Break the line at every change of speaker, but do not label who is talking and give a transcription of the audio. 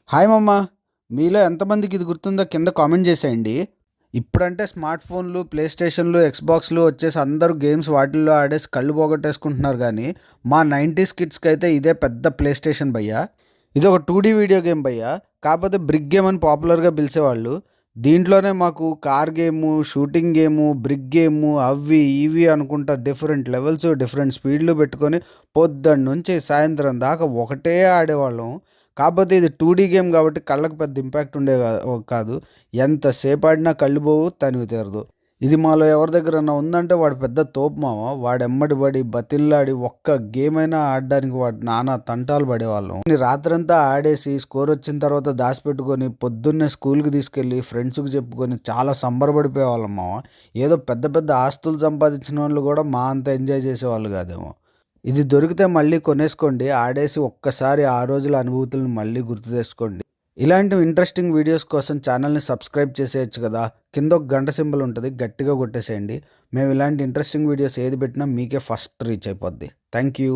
Hi మమ్మ! మీలో ఎంతమందికి ఇది గుర్తుందో కింద కామెంట్ చేసేయండి. ఇప్పుడంటే స్మార్ట్ ఫోన్లు, ప్లే స్టేషన్లు, ఎక్స్‌బాక్స్‌లు వచ్చేసి అందరూ గేమ్స్ వాటిల్లో ఆడేసి కళ్ళు పోగొట్టేసుకుంటున్నారు గానీ, మా 90స్ కిడ్స్‌కైతే ఇదే పెద్ద ప్లే స్టేషన్ భయ్యా. ఇదొక 2డీ వీడియో గేమ్ భయ్యా. కాకపోతే బ్రిక్ గేమ్ అని పాపులర్‌గా పిలిచేవాళ్ళు. దీంట్లోనే మాకు car game, shooting game, brick game అవి ఇవి అనుకుంటా డిఫరెంట్ లెవెల్స్, డిఫరెంట్ స్పీడ్‌లు పెట్టుకొని పొద్దున్నుంచి సాయంత్రం దాకా ఒకటే ఆడేవాళ్ళం. కాకపోతే ఇది 2డీ గేమ్ కాబట్టి కళ్ళకి పెద్ద ఇంపాక్ట్ కాదు. ఎంతసేపు ఆడినా కళ్ళు పోవు, తనివి తీరదు. ఇది మాలో ఎవరి దగ్గరన్నా ఉందంటే వాడు పెద్ద తోపు మామ. వాడెమ్మడి పడి, బతిల్లాడి ఒక్క గేమ్ అయినా ఆడడానికి వాడు నానా తంటాలు పడేవాళ్ళం. రాత్రంతా ఆడేసి స్కోర్ వచ్చిన తర్వాత దాచిపెట్టుకొని పొద్దున్నే స్కూల్‌కి తీసుకెళ్ళి ఫ్రెండ్స్‌కి చెప్పుకొని చాలా సంబరపడిపోయేవాళ్ళం మామ. ఏదో పెద్ద పెద్ద ఆస్తులు సంపాదించిన వాళ్ళు కూడా మా అంత ఎంజాయ్ చేసేవాళ్ళు కాదేమో. ఇది దొరికితే మళ్ళీ కొనేసుకోండి. ఆడేసి ఒక్కసారి ఆ రోజుల అనుభూతులను మళ్ళీ గుర్తు తెచ్చుకోండి. ఇలాంటి ఇంట్రెస్టింగ్ వీడియోస్ కోసం ఛానల్‌ని సబ్స్క్రైబ్ చేసేయొచ్చు కదా! కింద ఒక గంట సింబల్ ఉంటది. గట్టిగా కొట్టేసేయండి. మేము ఇలాంటి ఇంట్రెస్టింగ్ వీడియోస్ ఏది పెట్టినా మీకే ఫస్ట్ రీచ్ అయిపోద్ది. Thank you.